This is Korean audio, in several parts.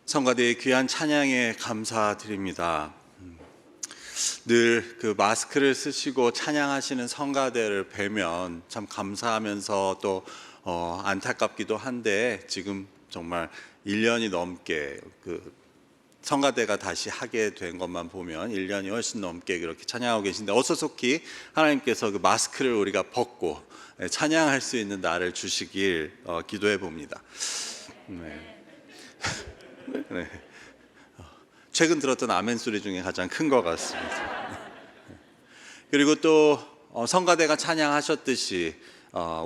성가대의 귀한 찬양에 감사드립니다. 늘 그 마스크를 쓰시고 찬양하시는 성가대를 뵈면 참 감사하면서 또 안타깝기도 한데, 지금 정말 1년이 넘게 그 성가대가 다시 하게 된 것만 보면 1년이 훨씬 넘게 그렇게 찬양하고 계신데, 어서속히 하나님께서 그 마스크를 우리가 벗고 찬양할 수 있는 날을 주시길 기도해 봅니다. 네. 네. 최근 들었던 아멘 소리 중에 가장 큰 것 같습니다. 그리고 또 성가대가 찬양하셨듯이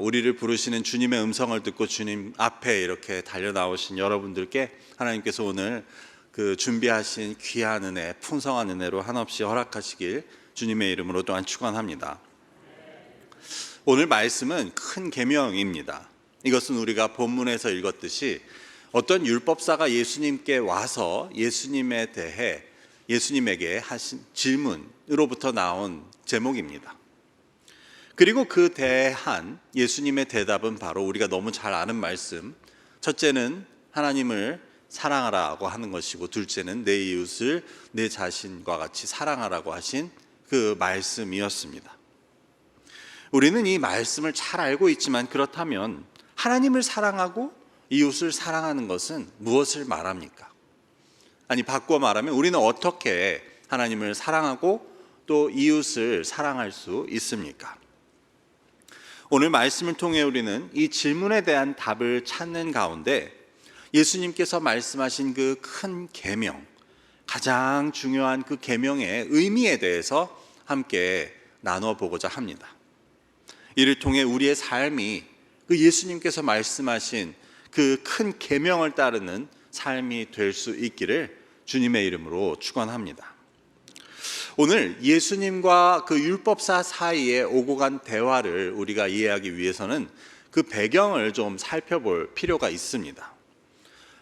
우리를 부르시는 주님의 음성을 듣고 주님 앞에 이렇게 달려 나오신 여러분들께 하나님께서 오늘 그 준비하신 귀한 은혜, 풍성한 은혜로 한없이 허락하시길 주님의 이름으로 또한 축원합니다. 오늘 말씀은 큰 계명입니다. 이것은 우리가 본문에서 읽었듯이 어떤 율법사가 예수님께 와서 예수님에게 하신 질문으로부터 나온 제목입니다. 그리고 그 대한 예수님의 대답은 바로 우리가 너무 잘 아는 말씀, 첫째는 하나님을 사랑하라고 하는 것이고, 둘째는 내 이웃을 내 자신과 같이 사랑하라고 하신 그 말씀이었습니다. 우리는 이 말씀을 잘 알고 있지만, 그렇다면 하나님을 사랑하고 이웃을 사랑하는 것은 무엇을 말합니까? 아니, 바꿔 말하면 우리는 어떻게 하나님을 사랑하고 또 이웃을 사랑할 수 있습니까? 오늘 말씀을 통해 우리는 이 질문에 대한 답을 찾는 가운데 예수님께서 말씀하신 그 큰 계명, 가장 중요한 그 계명의 의미에 대해서 함께 나눠보고자 합니다. 이를 통해 우리의 삶이 그 예수님께서 말씀하신 그 큰 계명을 따르는 삶이 될 수 있기를 주님의 이름으로 축원합니다. 오늘 예수님과 그 율법사 사이에 오고 간 대화를 우리가 이해하기 위해서는 그 배경을 좀 살펴볼 필요가 있습니다.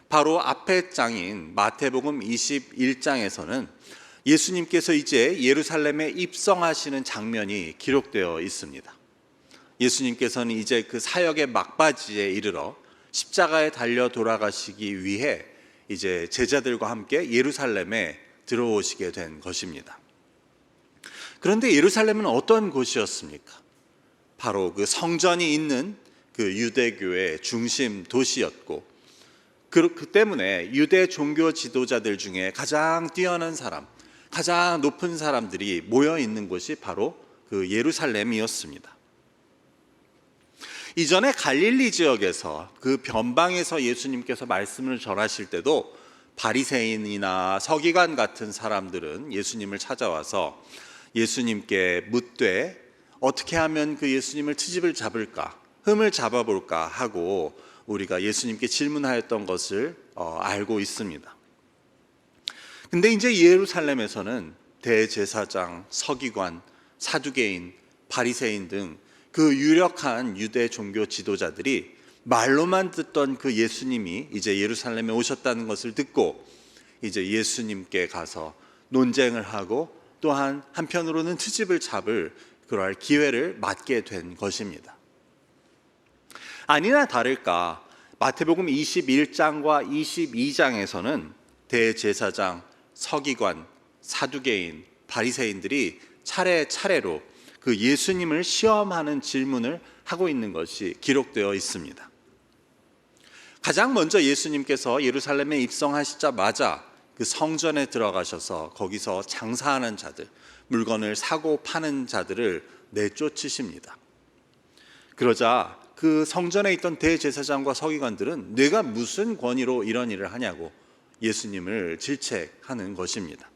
바로 앞에 장인 마태복음 21장에서는 예수님께서 이제 예루살렘에 입성하시는 장면이 기록되어 있습니다. 예수님께서는 이제 그 사역의 막바지에 이르러 십자가에 달려 돌아가시기 위해 이제 제자들과 함께 예루살렘에 들어오시게 된 것입니다. 그런데 예루살렘은 어떤 곳이었습니까? 바로 그 성전이 있는 그 유대교의 중심 도시였고, 그 때문에 유대 종교 지도자들 중에 가장 뛰어난 사람, 가장 높은 사람들이 모여 있는 곳이 바로 그 예루살렘이었습니다. 이전에 갈릴리 지역에서 그 변방에서 예수님께서 말씀을 전하실 때도 바리새인이나 서기관 같은 사람들은 예수님을 찾아와서 예수님께 묻되 어떻게 하면 그 예수님을 트집을 잡을까, 흠을 잡아볼까 하고 우리가 예수님께 질문하였던 것을 알고 있습니다. 근데 이제 예루살렘에서는 대제사장, 서기관, 사두개인, 바리새인 등 그 유력한 유대 종교 지도자들이 말로만 듣던 그 예수님이 이제 예루살렘에 오셨다는 것을 듣고 이제 예수님께 가서 논쟁을 하고 또한 한편으로는 트집을 잡을 그럴 기회를 맞게 된 것입니다. 아니나 다를까 마태복음 21장과 22장에서는 대제사장, 서기관, 사두개인, 바리새인들이 차례차례로 그 예수님을 시험하는 질문을 하고 있는 것이 기록되어 있습니다. 가장 먼저 예수님께서 예루살렘에 입성하시자마자 그 성전에 들어가셔서 거기서 장사하는 자들, 물건을 사고 파는 자들을 내쫓으십니다. 그러자 그 성전에 있던 대제사장과 서기관들은 내가 무슨 권위로 이런 일을 하냐고 예수님을 질책하는 것입니다.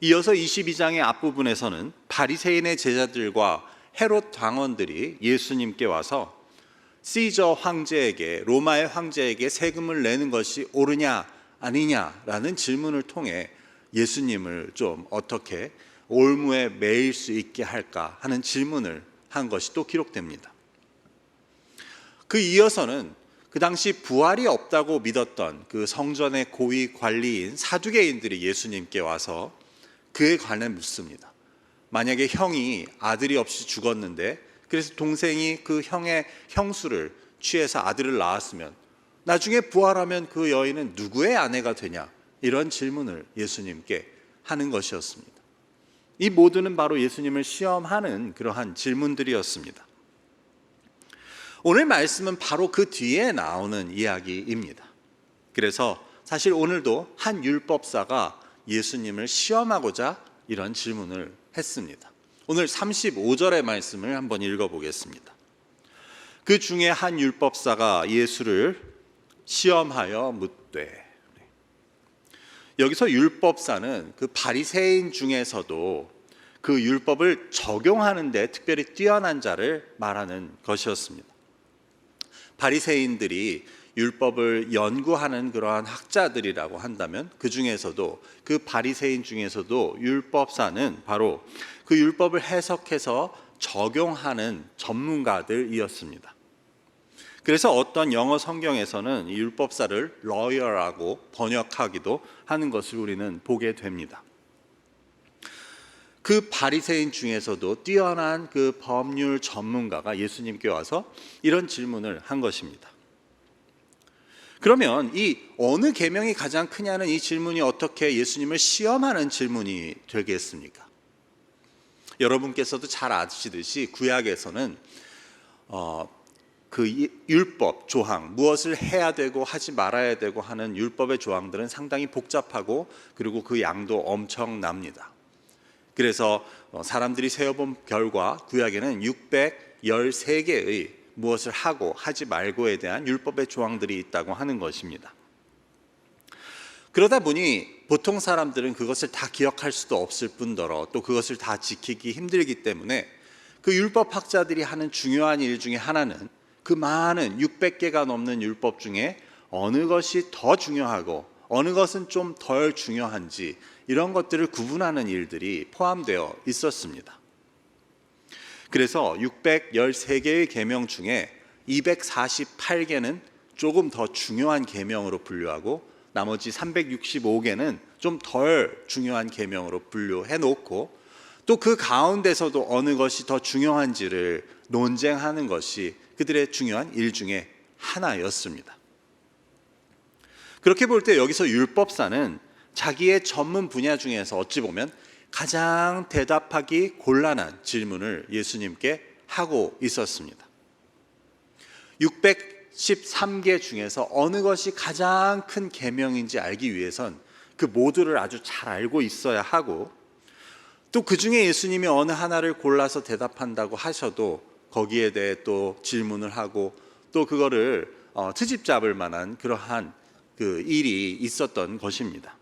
이어서 22장의 앞부분에서는 바리새인의 제자들과 헤롯 왕원들이 예수님께 와서 시저 황제에게, 로마의 황제에게 세금을 내는 것이 옳으냐 아니냐라는 질문을 통해 예수님을 좀 어떻게 올무에 매일 수 있게 할까 하는 질문을 한 것이 또 기록됩니다. 그 이어서는 그 당시 부활이 없다고 믿었던 그 성전의 고위 관리인 사두개인들이 예수님께 와서 그에 관해 묻습니다. 만약에 형이 아들이 없이 죽었는데 그래서 동생이 그 형의 형수를 취해서 아들을 낳았으면 나중에 부활하면 그 여인은 누구의 아내가 되냐? 이런 질문을 예수님께 하는 것이었습니다. 이 모두는 바로 예수님을 시험하는 그러한 질문들이었습니다. 오늘 말씀은 바로 그 뒤에 나오는 이야기입니다. 그래서 사실 오늘도 한 율법사가 예수님을 시험하고자 이런 질문을 했습니다. 오늘 35절의 말씀을 한번 읽어보겠습니다. 그 중에 한 율법사가 예수를 시험하여 묻되, 여기서 율법사는 그 바리새인 중에서도 그 율법을 적용하는 데 특별히 뛰어난 자를 말하는 것이었습니다. 바리새인들이 율법을 연구하는 그러한 학자들이라고 한다면 그 중에서도 그 바리새인 중에서도 율법사는 바로 그 율법을 해석해서 적용하는 전문가들이었습니다. 그래서 어떤 영어 성경에서는 이 율법사를 lawyer,라고 번역하기도 하는 것을 우리는 보게 됩니다. 그 바리새인 중에서도 뛰어난 그 법률 전문가가 예수님께 와서 이런 질문을 한 것입니다. 그러면 이 어느 계명이 가장 크냐는 이 질문이 어떻게 예수님을 시험하는 질문이 되겠습니까? 여러분께서도 잘 아시듯이 구약에서는 그 율법 조항, 무엇을 해야 되고 하지 말아야 되고 하는 율법의 조항들은 상당히 복잡하고 그리고 그 양도 엄청납니다. 그래서 사람들이 세어본 결과 구약에는 613개의 무엇을 하고 하지 말고에 대한 율법의 조항들이 있다고 하는 것입니다. 그러다 보니 보통 사람들은 그것을 다 기억할 수도 없을 뿐더러 또 그것을 다 지키기 힘들기 때문에 그 율법 학자들이 하는 중요한 일 중에 하나는 그 많은 600개가 넘는 율법 중에 어느 것이 더 중요하고 어느 것은 좀 덜 중요한지 이런 것들을 구분하는 일들이 포함되어 있었습니다. 그래서 613개의 계명 중에 248개는 조금 더 중요한 계명으로 분류하고 나머지 365개는 좀 덜 중요한 계명으로 분류해 놓고 또 그 가운데서도 어느 것이 더 중요한지를 논쟁하는 것이 그들의 중요한 일 중에 하나였습니다. 그렇게 볼 때 여기서 율법사는 자기의 전문 분야 중에서 어찌 보면 가장 대답하기 곤란한 질문을 예수님께 하고 있었습니다. 613개 중에서 어느 것이 가장 큰 계명인지 알기 위해선 그 모두를 아주 잘 알고 있어야 하고 또 그 중에 예수님이 어느 하나를 골라서 대답한다고 하셔도 거기에 대해 또 질문을 하고 또 그거를 트집 잡을 만한 그러한 그 일이 있었던 것입니다.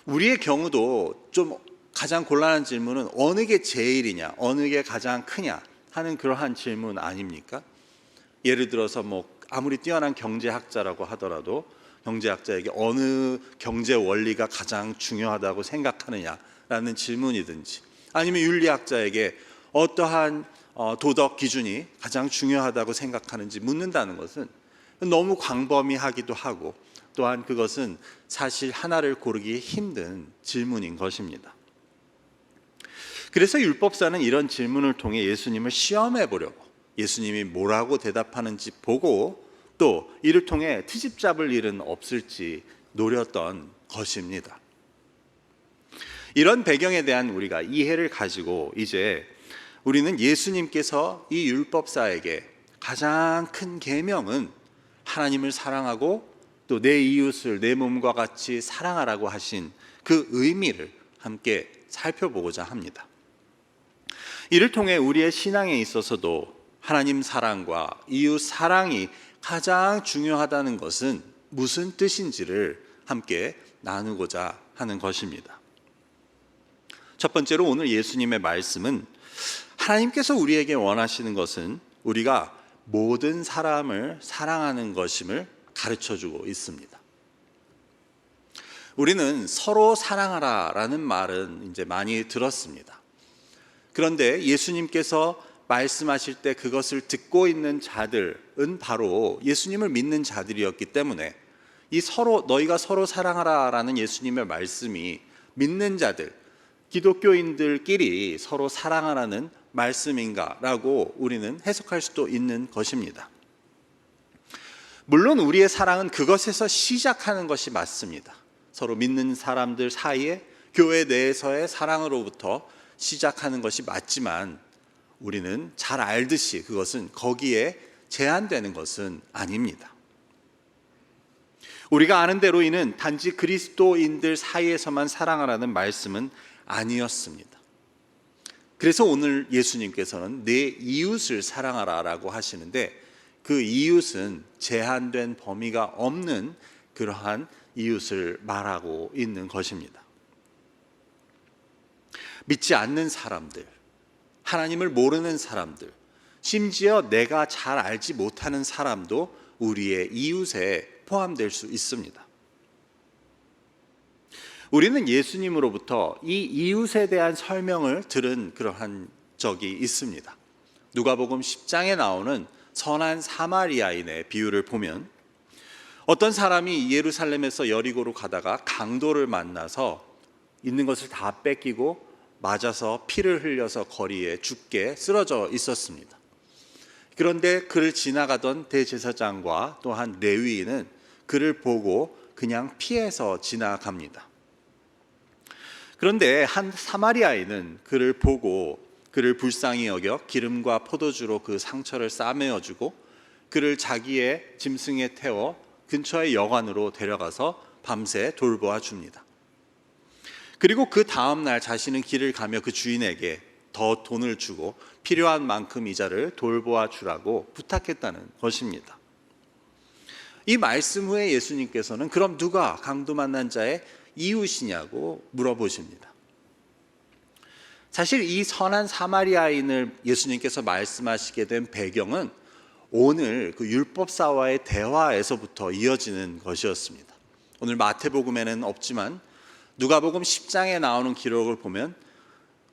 우리의 경우도 좀 가장 곤란한 질문은 어느 게 제일이냐, 어느 게 가장 크냐 하는 그러한 질문 아닙니까? 예를 들어서 아무리 뛰어난 경제학자라고 하더라도 경제학자에게 어느 경제 원리가 가장 중요하다고 생각하느냐라는 질문이든지 아니면 윤리학자에게 어떠한 도덕 기준이 가장 중요하다고 생각하는지 묻는다는 것은 너무 광범위하기도 하고 또한 그것은 사실 하나를 고르기 힘든 질문인 것입니다. 그래서 율법사는 이런 질문을 통해 예수님을 시험해 보려고 예수님이 뭐라고 대답하는지 보고 또 이를 통해 트집 잡을 일은 없을지 노렸던 것입니다. 이런 배경에 대한 우리가 이해를 가지고 이제 우리는 예수님께서 이 율법사에게 가장 큰 계명은 하나님을 사랑하고 또 내 이웃을 내 몸과 같이 사랑하라고 하신 그 의미를 함께 살펴보고자 합니다. 이를 통해 우리의 신앙에 있어서도 하나님 사랑과 이웃 사랑이 가장 중요하다는 것은 무슨 뜻인지를 함께 나누고자 하는 것입니다. 첫 번째로 오늘 예수님의 말씀은 하나님께서 우리에게 원하시는 것은 우리가 모든 사람을 사랑하는 것임을 가르쳐주고 있습니다. 우리는 서로 사랑하라라는 말은 이제 많이 들었습니다. 그런데 예수님께서 말씀하실 때 그것을 듣고 있는 자들은 바로 예수님을 믿는 자들이었기 때문에 이 너희가 서로 사랑하라라는 예수님의 말씀이 믿는 자들, 기독교인들끼리 서로 사랑하라는 말씀인가라고 우리는 해석할 수도 있는 것입니다. 물론 우리의 사랑은 그것에서 시작하는 것이 맞습니다. 서로 믿는 사람들 사이에 교회 내에서의 사랑으로부터 시작하는 것이 맞지만 우리는 잘 알듯이 그것은 거기에 제한되는 것은 아닙니다. 우리가 아는 대로 이는 단지 그리스도인들 사이에서만 사랑하라는 말씀은 아니었습니다. 그래서 오늘 예수님께서는 내 이웃을 사랑하라라고 하시는데 그 이웃은 제한된 범위가 없는 그러한 이웃을 말하고 있는 것입니다. 믿지 않는 사람들, 하나님을 모르는 사람들, 심지어 내가 잘 알지 못하는 사람도 우리의 이웃에 포함될 수 있습니다. 우리는 예수님으로부터 이 이웃에 대한 설명을 들은 그러한 적이 있습니다. 누가복음 10장에 나오는 선한 사마리아인의 비유를 보면 어떤 사람이 예루살렘에서 여리고로 가다가 강도를 만나서 있는 것을 다 뺏기고 맞아서 피를 흘려서 거리에 죽게 쓰러져 있었습니다. 그런데 그를 지나가던 대제사장과 또한 레위인은 그를 보고 그냥 피해서 지나갑니다. 그런데 한 사마리아인은 그를 보고 그를 불쌍히 여겨 기름과 포도주로 그 상처를 싸매어주고 그를 자기의 짐승에 태워 근처의 여관으로 데려가서 밤새 돌보아 줍니다. 그리고 그 다음 날 자신은 길을 가며 그 주인에게 더 돈을 주고 필요한 만큼 이자를 돌보아 주라고 부탁했다는 것입니다. 이 말씀 후에 예수님께서는 그럼 누가 강도 만난 자의 이웃이냐고 물어보십니다. 사실 이 선한 사마리아인을 예수님께서 말씀하시게 된 배경은 오늘 그 율법사와의 대화에서부터 이어지는 것이었습니다. 오늘 마태복음에는 없지만 누가복음 10장에 나오는 기록을 보면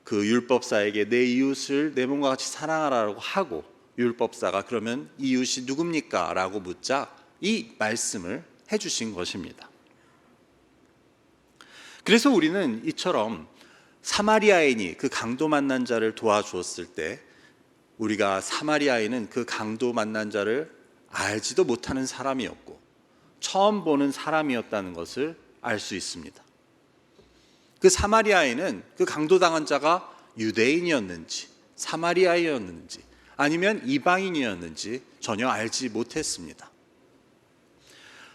그 율법사에게 내 이웃을 내 몸과 같이 사랑하라고 하고 율법사가 그러면 이웃이 누굽니까? 라고 묻자 이 말씀을 해주신 것입니다. 그래서 우리는 이처럼 사마리아인이 그 강도 만난 자를 도와주었을 때 우리가 사마리아인은 그 강도 만난 자를 알지도 못하는 사람이었고 처음 보는 사람이었다는 것을 알 수 있습니다. 그 사마리아인은 그 강도당한 자가 유대인이었는지 사마리아인이었는지 아니면 이방인이었는지 전혀 알지 못했습니다.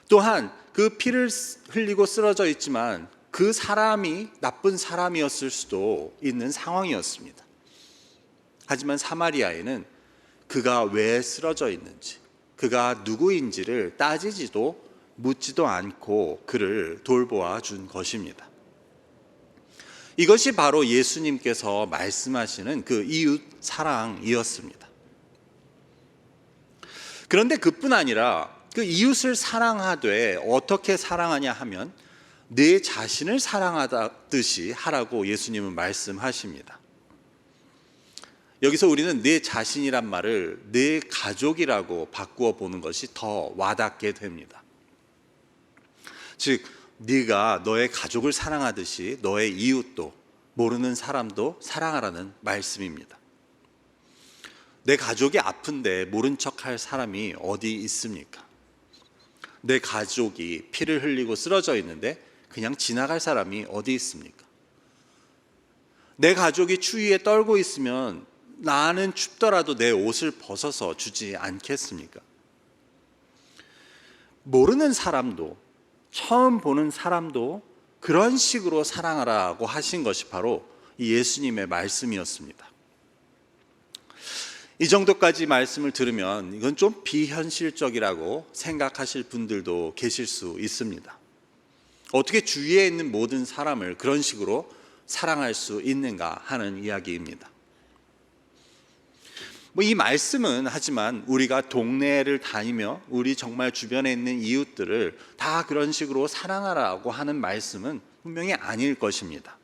또한 그 피를 흘리고 쓰러져 있지만 그 사람이 나쁜 사람이었을 수도 있는 상황이었습니다. 하지만 사마리아인은 그가 왜 쓰러져 있는지 그가 누구인지를 따지지도 묻지도 않고 그를 돌보아 준 것입니다. 이것이 바로 예수님께서 말씀하시는 그 이웃 사랑이었습니다. 그런데 그뿐 아니라 그 이웃을 사랑하되 어떻게 사랑하냐 하면 내 자신을 사랑하듯이 하라고 예수님은 말씀하십니다. 여기서 우리는 내 자신이란 말을 내 가족이라고 바꾸어 보는 것이 더 와닿게 됩니다. 즉 네가 너의 가족을 사랑하듯이 너의 이웃도 모르는 사람도 사랑하라는 말씀입니다. 내 가족이 아픈데 모른 척할 사람이 어디 있습니까? 내 가족이 피를 흘리고 쓰러져 있는데 그냥 지나갈 사람이 어디 있습니까? 내 가족이 추위에 떨고 있으면 나는 춥더라도 내 옷을 벗어서 주지 않겠습니까? 모르는 사람도 처음 보는 사람도 그런 식으로 사랑하라고 하신 것이 바로 예수님의 말씀이었습니다. 이 정도까지 말씀을 들으면 이건 좀 비현실적이라고 생각하실 분들도 계실 수 있습니다. 어떻게 주위에 있는 모든 사람을 그런 식으로 사랑할 수 있는가 하는 이야기입니다. 이 말씀은 하지만 우리가 동네를 다니며 우리 정말 주변에 있는 이웃들을 다 그런 식으로 사랑하라고 하는 말씀은 분명히 아닐 것입니다.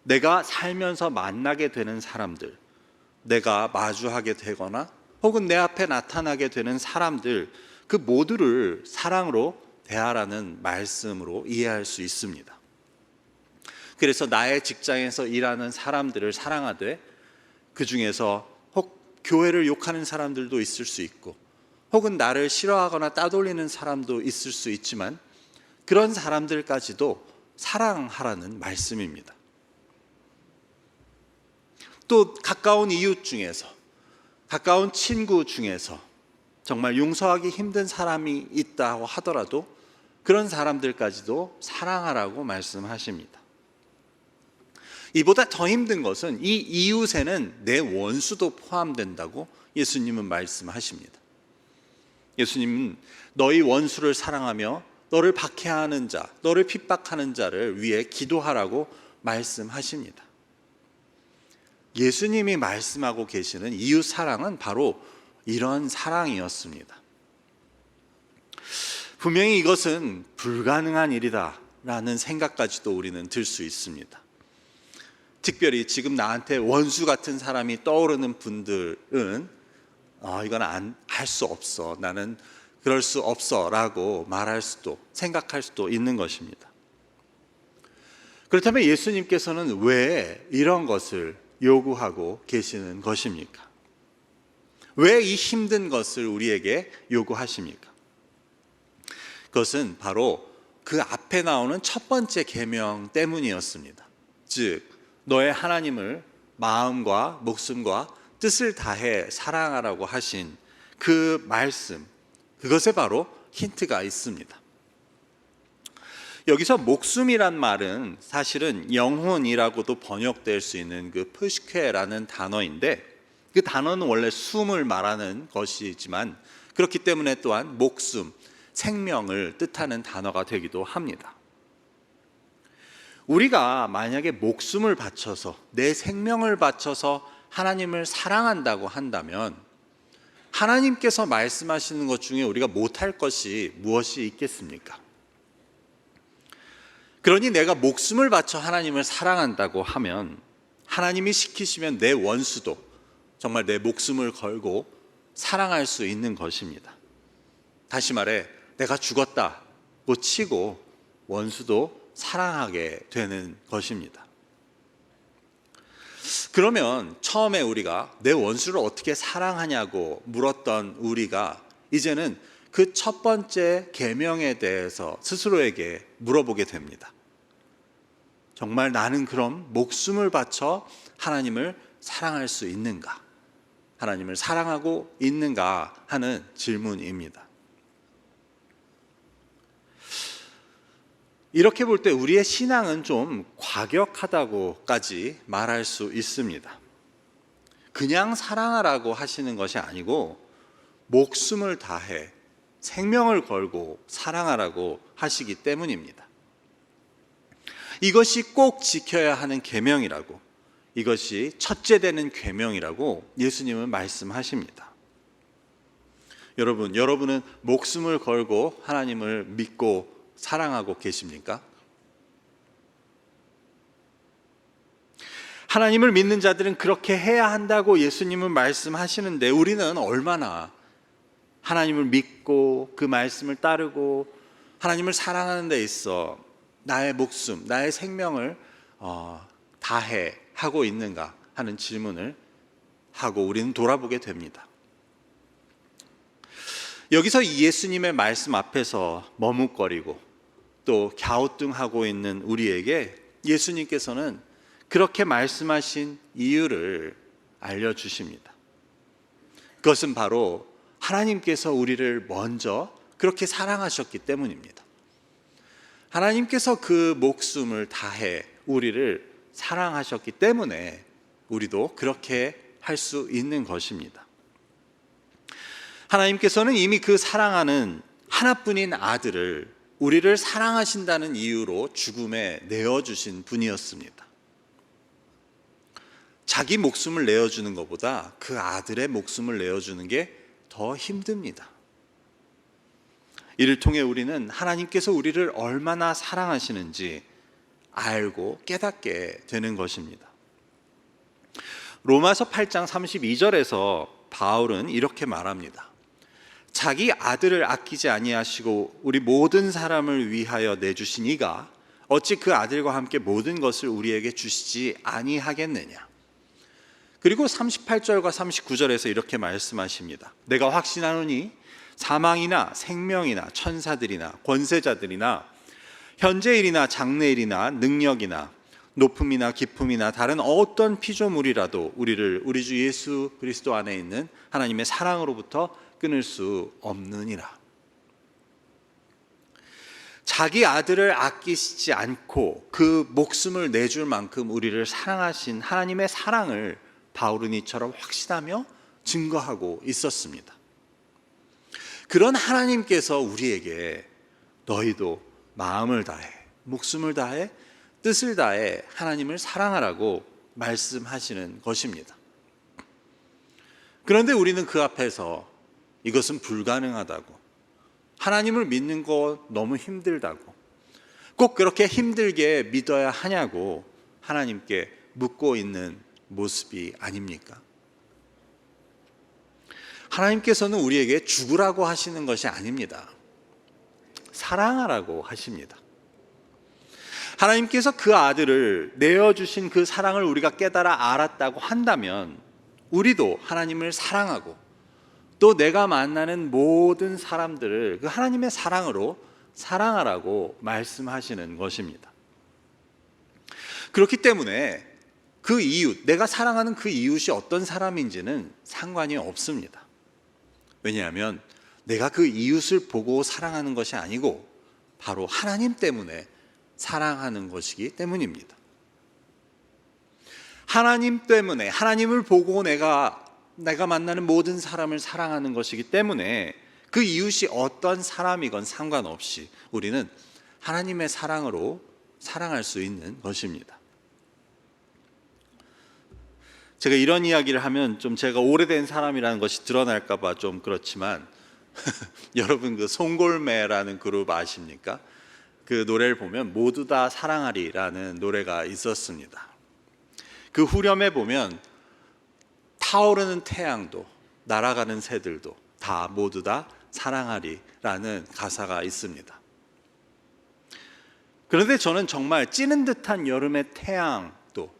내가 살면서 만나게 되는 사람들, 내가 마주하게 되거나 혹은 내 앞에 나타나게 되는 사람들 그 모두를 사랑으로 대하라는 말씀으로 이해할 수 있습니다. 그래서 나의 직장에서 일하는 사람들을 사랑하되 그 중에서 혹 교회를 욕하는 사람들도 있을 수 있고 혹은 나를 싫어하거나 따돌리는 사람도 있을 수 있지만 그런 사람들까지도 사랑하라는 말씀입니다. 또 가까운 이웃 중에서, 가까운 친구 중에서 정말 용서하기 힘든 사람이 있다고 하더라도 그런 사람들까지도 사랑하라고 말씀하십니다. 이보다 더 힘든 것은 이 이웃에는 내 원수도 포함된다고 예수님은 말씀하십니다. 예수님은 너희 원수를 사랑하며 너를 박해하는 자, 너를 핍박하는 자를 위해 기도하라고 말씀하십니다. 예수님이 말씀하고 계시는 이웃 사랑은 바로 이런 사랑이었습니다. 분명히 이것은 불가능한 일이다라는 생각까지도 우리는 들 수 있습니다. 특별히 지금 나한테 원수 같은 사람이 떠오르는 분들은 이건 할 수 없어, 나는 그럴 수 없어 라고 말할 수도, 생각할 수도 있는 것입니다. 그렇다면 예수님께서는 왜 이런 것을 요구하고 계시는 것입니까? 왜 이 힘든 것을 우리에게 요구하십니까? 그것은 바로 그 앞에 나오는 첫 번째 계명 때문이었습니다. 즉, 너의 하나님을 마음과 목숨과 뜻을 다해 사랑하라고 하신 그 말씀, 그것에 바로 힌트가 있습니다. 여기서 목숨이란 말은 사실은 영혼이라고도 번역될 수 있는 그 프시케라는 단어인데, 그 단어는 원래 숨을 말하는 것이지만 그렇기 때문에 또한 목숨, 생명을 뜻하는 단어가 되기도 합니다. 우리가 만약에 목숨을 바쳐서, 내 생명을 바쳐서 하나님을 사랑한다고 한다면 하나님께서 말씀하시는 것 중에 우리가 못할 것이 무엇이 있겠습니까? 그러니 내가 목숨을 바쳐 하나님을 사랑한다고 하면 하나님이 시키시면 내 원수도 정말 내 목숨을 걸고 사랑할 수 있는 것입니다. 다시 말해, 내가 죽었다고 치고 원수도 사랑하게 되는 것입니다. 그러면 처음에 우리가 내 원수를 어떻게 사랑하냐고 물었던 우리가 이제는 그 첫 번째 계명에 대해서 스스로에게 물어보게 됩니다. 정말 나는 그럼 목숨을 바쳐 하나님을 사랑할 수 있는가? 하나님을 사랑하고 있는가 하는 질문입니다. 이렇게 볼 때 우리의 신앙은 좀 과격하다고까지 말할 수 있습니다. 그냥 사랑하라고 하시는 것이 아니고 목숨을 다해 생명을 걸고 사랑하라고 하시기 때문입니다. 이것이 꼭 지켜야 하는 계명이라고, 이것이 첫째 되는 계명이라고 예수님은 말씀하십니다. 여러분은 목숨을 걸고 하나님을 믿고 사랑하고 계십니까? 하나님을 믿는 자들은 그렇게 해야 한다고 예수님은 말씀하시는데 우리는 얼마나 하나님을 믿고 그 말씀을 따르고 하나님을 사랑하는 데 있어 나의 목숨, 나의 생명을 다해 하고 있는가 하는 질문을 하고 우리는 돌아보게 됩니다. 여기서 예수님의 말씀 앞에서 머뭇거리고 또 갸우뚱하고 있는 우리에게 예수님께서는 그렇게 말씀하신 이유를 알려주십니다. 그것은 바로 하나님께서 우리를 먼저 그렇게 사랑하셨기 때문입니다. 하나님께서 그 목숨을 다해 우리를 사랑하셨기 때문에 우리도 그렇게 할 수 있는 것입니다. 하나님께서는 이미 그 사랑하는 하나뿐인 아들을 우리를 사랑하신다는 이유로 죽음에 내어주신 분이었습니다. 자기 목숨을 내어주는 것보다 그 아들의 목숨을 내어주는 게 더 힘듭니다. 이를 통해 우리는 하나님께서 우리를 얼마나 사랑하시는지 알고 깨닫게 되는 것입니다. 로마서 8장 32절에서 바울은 이렇게 말합니다. 자기 아들을 아끼지 아니하시고 우리 모든 사람을 위하여 내주신 이가 어찌 그 아들과 함께 모든 것을 우리에게 주시지 아니하겠느냐. 그리고 38절과 39절에서 이렇게 말씀하십니다. 내가 확신하노니 사망이나 생명이나 천사들이나 권세자들이나 현재일이나 장래일이나 능력이나 높음이나 깊음이나 다른 어떤 피조물이라도 우리를 우리 주 예수 그리스도 안에 있는 하나님의 사랑으로부터 끊을 수 없느니라. 자기 아들을 아끼시지 않고 그 목숨을 내줄 만큼 우리를 사랑하신 하나님의 사랑을 바울은 이처럼 확신하며 증거하고 있었습니다. 그런 하나님께서 우리에게 너희도 마음을 다해, 목숨을 다해, 뜻을 다해 하나님을 사랑하라고 말씀하시는 것입니다. 그런데 우리는 그 앞에서 이것은 불가능하다고, 하나님을 믿는 거 너무 힘들다고, 꼭 그렇게 힘들게 믿어야 하냐고 하나님께 묻고 있는 모습이 아닙니까? 하나님께서는 우리에게 죽으라고 하시는 것이 아닙니다. 사랑하라고 하십니다. 하나님께서 그 아들을 내어주신 그 사랑을 우리가 깨달아 알았다고 한다면 우리도 하나님을 사랑하고 또 내가 만나는 모든 사람들을 그 하나님의 사랑으로 사랑하라고 말씀하시는 것입니다. 그렇기 때문에 그 이웃, 내가 사랑하는 그 이웃이 어떤 사람인지는 상관이 없습니다. 왜냐하면 내가 그 이웃을 보고 사랑하는 것이 아니고 바로 하나님 때문에 사랑하는 것이기 때문입니다. 하나님 때문에, 하나님을 보고 내가 만나는 모든 사람을 사랑하는 것이기 때문에 그 이웃이 어떤 사람이건 상관없이 우리는 하나님의 사랑으로 사랑할 수 있는 것입니다. 제가 이런 이야기를 하면 좀 제가 오래된 사람이라는 것이 드러날까 봐 좀 그렇지만 여러분 그 송골매라는 그룹 아십니까? 그 노래를 보면 모두 다 사랑하리라는 노래가 있었습니다. 그 후렴에 보면 타오르는 태양도 날아가는 새들도 다 모두 다 사랑하리라는 가사가 있습니다. 그런데 저는 정말 찌는 듯한 여름의 태양도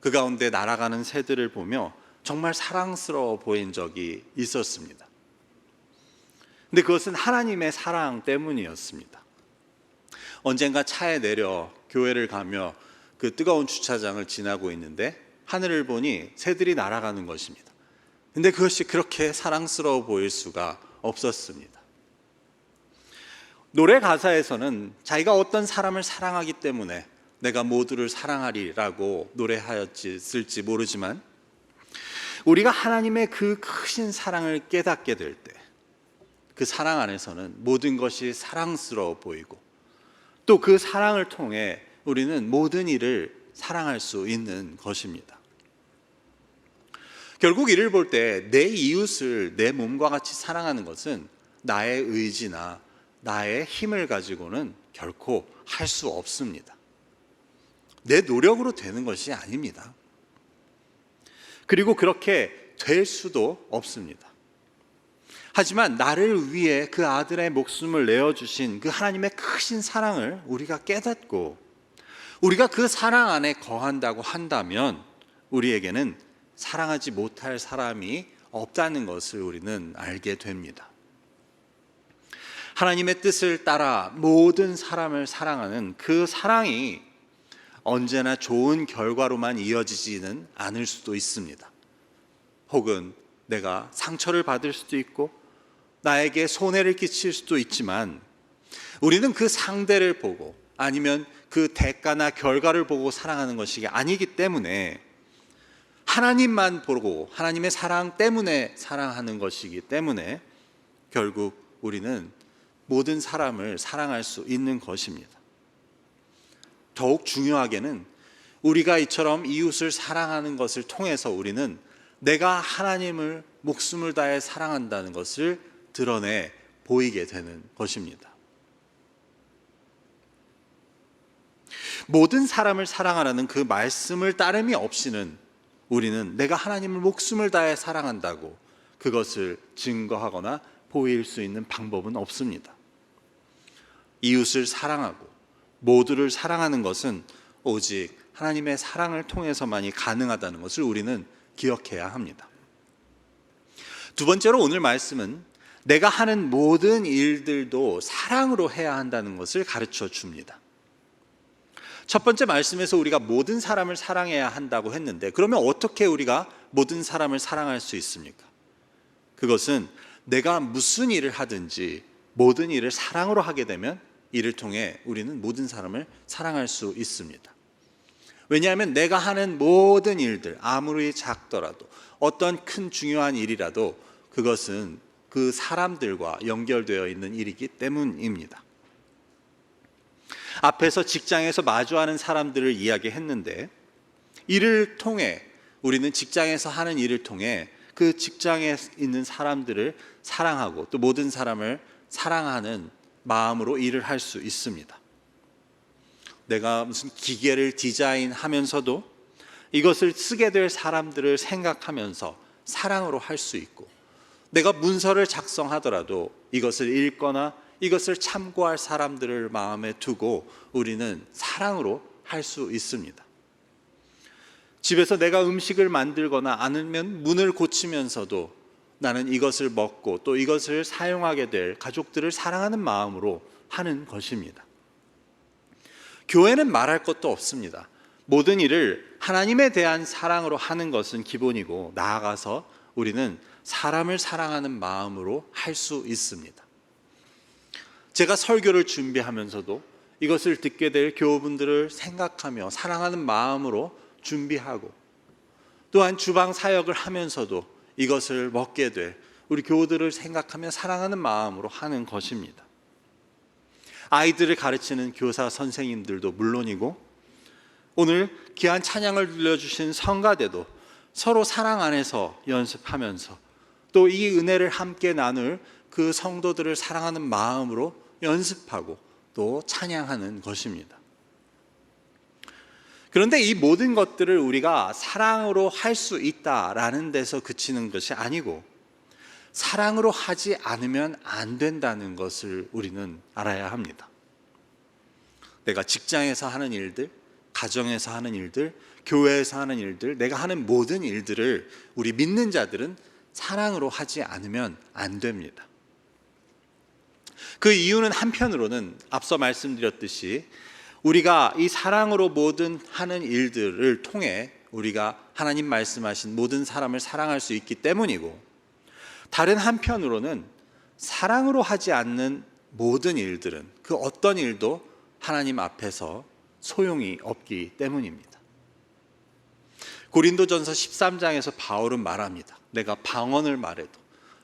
그 가운데 날아가는 새들을 보며 정말 사랑스러워 보인 적이 있었습니다. 근데 그것은 하나님의 사랑 때문이었습니다. 언젠가 차에 내려 교회를 가며 그 뜨거운 주차장을 지나고 있는데 하늘을 보니 새들이 날아가는 것입니다. 근데 그것이 그렇게 사랑스러워 보일 수가 없었습니다. 노래 가사에서는 자기가 어떤 사람을 사랑하기 때문에 내가 모두를 사랑하리라고 노래하였을지 모르지만 우리가 하나님의 그 크신 사랑을 깨닫게 될 때 그 사랑 안에서는 모든 것이 사랑스러워 보이고 또 그 사랑을 통해 우리는 모든 일을 사랑할 수 있는 것입니다. 결국 이를 볼 때 내 이웃을 내 몸과 같이 사랑하는 것은 나의 의지나 나의 힘을 가지고는 결코 할 수 없습니다. 내 노력으로 되는 것이 아닙니다. 그리고 그렇게 될 수도 없습니다. 하지만 나를 위해 그 아들의 목숨을 내어주신 그 하나님의 크신 사랑을 우리가 깨닫고 우리가 그 사랑 안에 거한다고 한다면 우리에게는 사랑하지 못할 사람이 없다는 것을 우리는 알게 됩니다. 하나님의 뜻을 따라 모든 사람을 사랑하는 그 사랑이 언제나 좋은 결과로만 이어지지는 않을 수도 있습니다. 혹은 내가 상처를 받을 수도 있고 나에게 손해를 끼칠 수도 있지만 우리는 그 상대를 보고 아니면 그 대가나 결과를 보고 사랑하는 것이 아니기 때문에 하나님만 보고 하나님의 사랑 때문에 사랑하는 것이기 때문에 결국 우리는 모든 사람을 사랑할 수 있는 것입니다. 더욱 중요하게는 우리가 이처럼 이웃을 사랑하는 것을 통해서 우리는 내가 하나님을 목숨을 다해 사랑한다는 것을 드러내 보이게 되는 것입니다. 모든 사람을 사랑하라는 그 말씀을 따름이 없이는 우리는 내가 하나님을 목숨을 다해 사랑한다고 그것을 증거하거나 보일 수 있는 방법은 없습니다. 이웃을 사랑하고 모두를 사랑하는 것은 오직 하나님의 사랑을 통해서만이 가능하다는 것을 우리는 기억해야 합니다. 두 번째로 오늘 말씀은 내가 하는 모든 일들도 사랑으로 해야 한다는 것을 가르쳐 줍니다. 첫 번째 말씀에서 우리가 모든 사람을 사랑해야 한다고 했는데, 그러면 어떻게 우리가 모든 사람을 사랑할 수 있습니까? 그것은 내가 무슨 일을 하든지 모든 일을 사랑으로 하게 되면 이를 통해 우리는 모든 사람을 사랑할 수 있습니다. 왜냐하면 내가 하는 모든 일들, 아무리 작더라도 어떤 큰 중요한 일이라도 그것은 그 사람들과 연결되어 있는 일이기 때문입니다. 앞에서 직장에서 마주하는 사람들을 이야기했는데, 이를 통해 우리는 직장에서 하는 일을 통해 그 직장에 있는 사람들을 사랑하고 또 모든 사람을 사랑하는 마음으로 일을 할 수 있습니다. 내가 무슨 기계를 디자인하면서도 이것을 쓰게 될 사람들을 생각하면서 사랑으로 할 수 있고, 내가 문서를 작성하더라도 이것을 읽거나 이것을 참고할 사람들을 마음에 두고 우리는 사랑으로 할 수 있습니다. 집에서 내가 음식을 만들거나 아니면 문을 고치면서도 나는 이것을 먹고 또 이것을 사용하게 될 가족들을 사랑하는 마음으로 하는 것입니다. 교회는 말할 것도 없습니다. 모든 일을 하나님에 대한 사랑으로 하는 것은 기본이고, 나아가서 우리는 사람을 사랑하는 마음으로 할 수 있습니다. 제가 설교를 준비하면서도 이것을 듣게 될 교우분들을 생각하며 사랑하는 마음으로 준비하고, 또한 주방 사역을 하면서도 이것을 먹게 될 우리 교우들을 생각하며 사랑하는 마음으로 하는 것입니다. 아이들을 가르치는 교사 선생님들도 물론이고, 오늘 귀한 찬양을 들려주신 성가대도 서로 사랑 안에서 연습하면서 또 이 은혜를 함께 나눌 그 성도들을 사랑하는 마음으로 연습하고 또 찬양하는 것입니다. 그런데 이 모든 것들을 우리가 사랑으로 할 수 있다라는 데서 그치는 것이 아니고, 사랑으로 하지 않으면 안 된다는 것을 우리는 알아야 합니다. 내가 직장에서 하는 일들, 가정에서 하는 일들, 교회에서 하는 일들, 내가 하는 모든 일들을 우리 믿는 자들은 사랑으로 하지 않으면 안 됩니다. 그 이유는 한편으로는 앞서 말씀드렸듯이 우리가 이 사랑으로 모든 하는 일들을 통해 우리가 하나님 말씀하신 모든 사람을 사랑할 수 있기 때문이고, 다른 한편으로는 사랑으로 하지 않는 모든 일들은 그 어떤 일도 하나님 앞에서 소용이 없기 때문입니다. 고린도전서 13장에서 바울은 말합니다. 내가 방언을 말해도,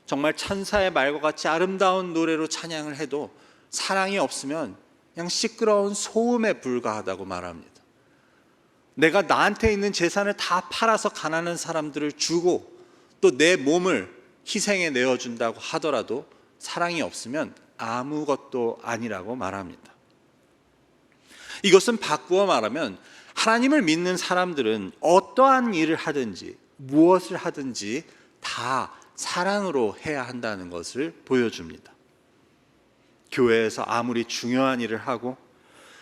정말 천사의 말과 같이 아름다운 노래로 찬양을 해도 사랑이 없으면 그냥 시끄러운 소음에 불과하다고 말합니다. 내가 나한테 있는 재산을 다 팔아서 가난한 사람들을 주고 또 내 몸을 희생에 내어준다고 하더라도 사랑이 없으면 아무것도 아니라고 말합니다. 이것은 바꾸어 말하면 하나님을 믿는 사람들은 어떠한 일을 하든지 무엇을 하든지 다 사랑으로 해야 한다는 것을 보여줍니다. 교회에서 아무리 중요한 일을 하고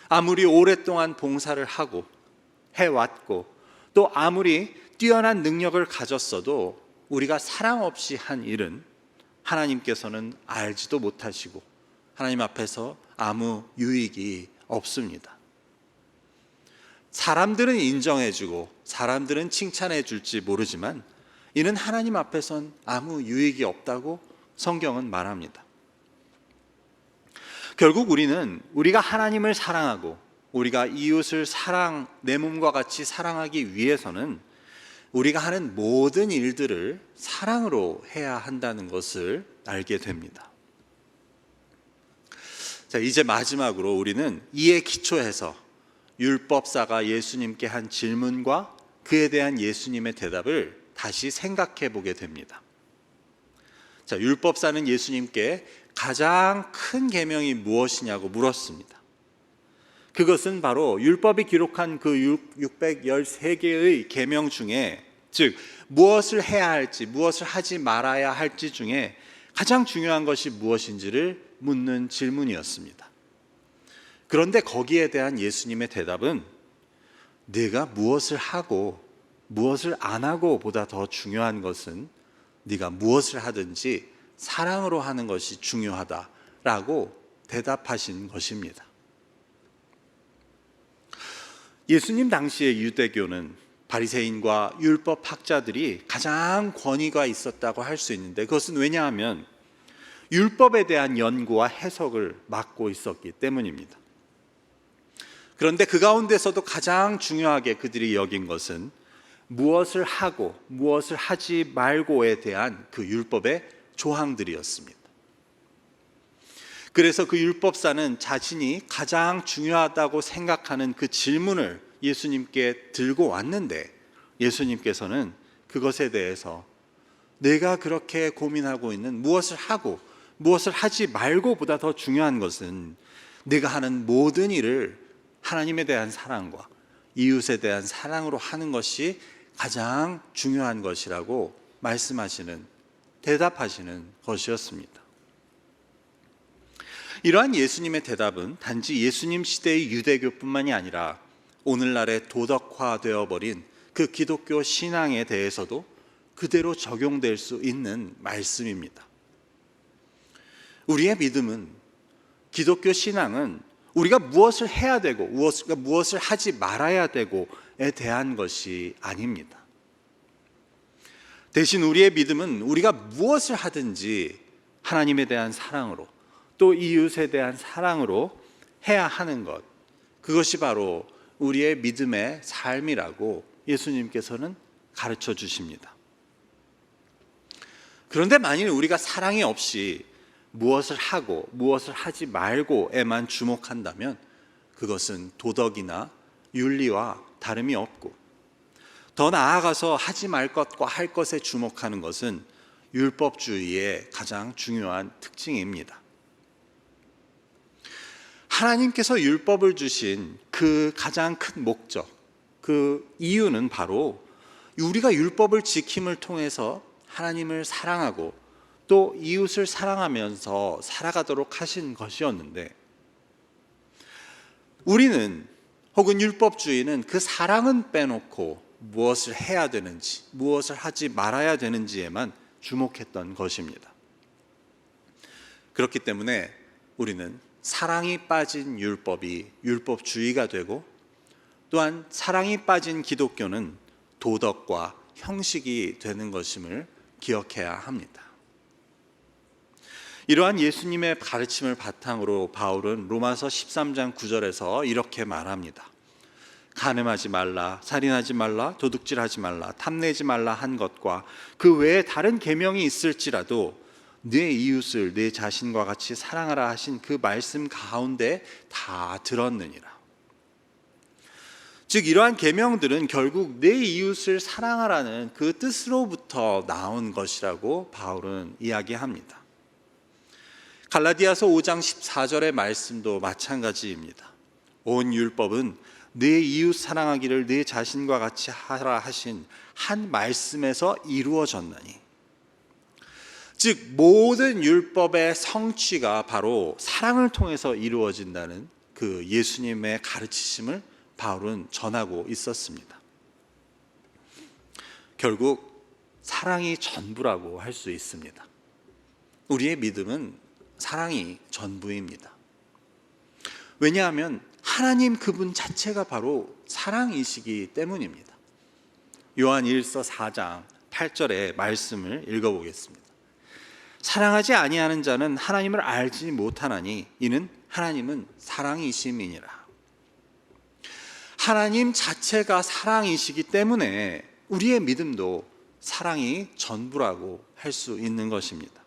아무리 오랫동안 봉사를 하고 해왔고 또 아무리 뛰어난 능력을 가졌어도 우리가 사랑 없이 한 일은 하나님께서는 알지도 못하시고 하나님 앞에서 아무 유익이 없습니다. 사람들은 인정해주고 사람들은 칭찬해 줄지 모르지만 이는 하나님 앞에선 아무 유익이 없다고 성경은 말합니다. 결국 우리가 하나님을 사랑하고 우리가 이웃을 내 몸과 같이 사랑하기 위해서는 우리가 하는 모든 일들을 사랑으로 해야 한다는 것을 알게 됩니다. 자, 이제 마지막으로 우리는 이에 기초해서 율법사가 예수님께 한 질문과 그에 대한 예수님의 대답을 다시 생각해 보게 됩니다. 자, 율법사는 예수님께 가장 큰 계명이 무엇이냐고 물었습니다. 그것은 바로 율법이 기록한 그 613개의 계명 중에, 즉 무엇을 해야 할지 무엇을 하지 말아야 할지 중에 가장 중요한 것이 무엇인지를 묻는 질문이었습니다. 그런데 거기에 대한 예수님의 대답은 네가 무엇을 하고 무엇을 안 하고 보다 더 중요한 것은 네가 무엇을 하든지 사랑으로 하는 것이 중요하다라고 대답하신 것입니다. 예수님 당시의 유대교는 바리새인과 율법 학자들이 가장 권위가 있었다고 할 수 있는데, 그것은 왜냐하면 율법에 대한 연구와 해석을 맡고 있었기 때문입니다. 그런데 그 가운데서도 가장 중요하게 그들이 여긴 것은 무엇을 하고 무엇을 하지 말고에 대한 그 율법의 조항들이었습니다. 그래서 그 율법사는 자신이 가장 중요하다고 생각하는 그 질문을 예수님께 들고 왔는데, 예수님께서는 그것에 대해서 내가 그렇게 고민하고 있는 무엇을 하고 무엇을 하지 말고 보다 더 중요한 것은 내가 하는 모든 일을 하나님에 대한 사랑과 이웃에 대한 사랑으로 하는 것이 가장 중요한 것이라고 대답하시는 것이었습니다. 이러한 예수님의 대답은 단지 예수님 시대의 유대교뿐만이 아니라 오늘날의 도덕화되어 버린 그 기독교 신앙에 대해서도 그대로 적용될 수 있는 말씀입니다. 우리의 믿음은, 기독교 신앙은 우리가 무엇을 해야 되고 무엇을 하지 말아야 되고에 대한 것이 아닙니다. 대신 우리의 믿음은 우리가 무엇을 하든지 하나님에 대한 사랑으로 또 이웃에 대한 사랑으로 해야 하는 것, 그것이 바로 우리의 믿음의 삶이라고 예수님께서는 가르쳐 주십니다. 그런데 만일 우리가 사랑이 없이 무엇을 하고 무엇을 하지 말고에만 주목한다면 그것은 도덕이나 윤리와 다름이 없고, 더 나아가서 하지 말 것과 할 것에 주목하는 것은 율법주의의 가장 중요한 특징입니다. 하나님께서 율법을 주신 그 가장 큰 목적, 그 이유는 바로 우리가 율법을 지킴을 통해서 하나님을 사랑하고 또 이웃을 사랑하면서 살아가도록 하신 것이었는데, 우리는 혹은 율법주의는 그 사랑은 빼놓고 무엇을 해야 되는지 무엇을 하지 말아야 되는지에만 주목했던 것입니다. 그렇기 때문에 우리는 사랑이 빠진 율법이 율법주의가 되고, 또한 사랑이 빠진 기독교는 도덕과 형식이 되는 것임을 기억해야 합니다. 이러한 예수님의 가르침을 바탕으로 바울은 로마서 13장 9절에서 이렇게 말합니다. 간음하지 말라, 살인하지 말라, 도둑질하지 말라, 탐내지 말라 한 것과 그 외에 다른 계명이 있을지라도 내 이웃을 내 자신과 같이 사랑하라 하신 그 말씀 가운데 다 들었느니라. 즉 이러한 계명들은 결국 내 이웃을 사랑하라는 그 뜻으로부터 나온 것이라고 바울은 이야기합니다. 갈라디아서 5장 14절의 말씀도 마찬가지입니다. 온 율법은 내 이웃 사랑하기를 내 자신과 같이 하라 하신 한 말씀에서 이루어졌나니, 즉 모든 율법의 성취가 바로 사랑을 통해서 이루어진다는 그 예수님의 가르치심을 바울은 전하고 있었습니다. 결국 사랑이 전부라고 할 수 있습니다. 우리의 믿음은 사랑이 전부입니다. 왜냐하면 하나님 그분 자체가 바로 사랑이시기 때문입니다. 요한 1서 4장 8절의 말씀을 읽어보겠습니다. 사랑하지 아니하는 자는 하나님을 알지 못하나니 이는 하나님은 사랑이심이니라. 하나님 자체가 사랑이시기 때문에 우리의 믿음도 사랑이 전부라고 할 수 있는 것입니다.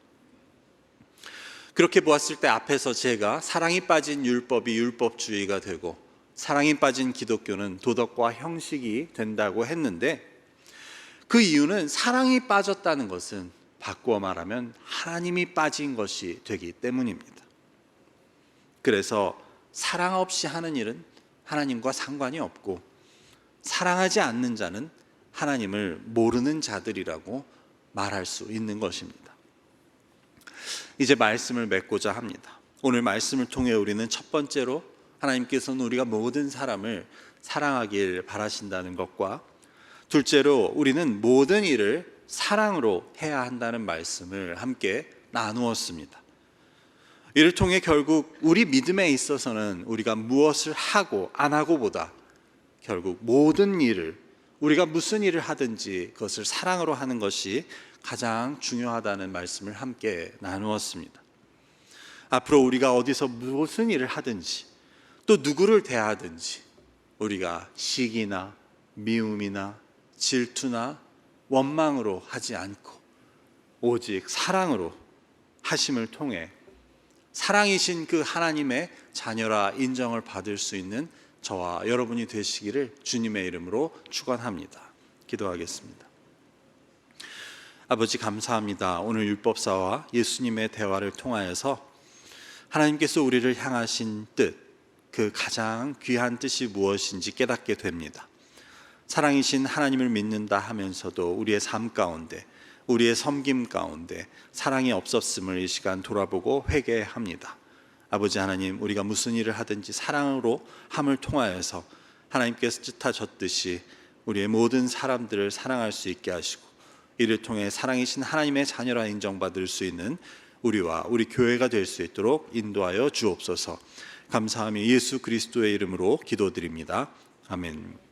그렇게 보았을 때 앞에서 제가 사랑이 빠진 율법이 율법주의가 되고 사랑이 빠진 기독교는 도덕과 형식이 된다고 했는데, 그 이유는 사랑이 빠졌다는 것은 바꾸어 말하면 하나님이 빠진 것이 되기 때문입니다. 그래서 사랑 없이 하는 일은 하나님과 상관이 없고, 사랑하지 않는 자는 하나님을 모르는 자들이라고 말할 수 있는 것입니다. 이제 말씀을 맺고자 합니다. 오늘 말씀을 통해 우리는 첫 번째로 하나님께서는 우리가 모든 사람을 사랑하길 바라신다는 것과, 둘째로 우리는 모든 일을 사랑으로 해야 한다는 말씀을 함께 나누었습니다. 이를 통해 결국 우리 믿음에 있어서는 우리가 무엇을 하고 안 하고보다 결국 모든 일을, 우리가 무슨 일을 하든지 그것을 사랑으로 하는 것이 가장 중요하다는 말씀을 함께 나누었습니다. 앞으로 우리가 어디서 무슨 일을 하든지 또 누구를 대하든지 우리가 시기나 미움이나 질투나 원망으로 하지 않고 오직 사랑으로 하심을 통해 사랑이신 그 하나님의 자녀라 인정을 받을 수 있는 저와 여러분이 되시기를 주님의 이름으로 축원합니다. 기도하겠습니다. 아버지 감사합니다. 오늘 율법사와 예수님의 대화를 통하여서 하나님께서 우리를 향하신 뜻, 그 가장 귀한 뜻이 무엇인지 깨닫게 됩니다. 사랑이신 하나님을 믿는다 하면서도 우리의 삶 가운데, 우리의 섬김 가운데 사랑이 없었음을 이 시간 돌아보고 회개합니다. 아버지 하나님, 우리가 무슨 일을 하든지 사랑으로 함을 통하여서 하나님께서 뜻하셨듯이 우리의 모든 사람들을 사랑할 수 있게 하시고 이를 통해 사랑이신 하나님의 자녀라 인정받을 수 있는 우리와 우리 교회가 될 수 있도록 인도하여 주옵소서. 감사하며 예수 그리스도의 이름으로 기도드립니다. 아멘.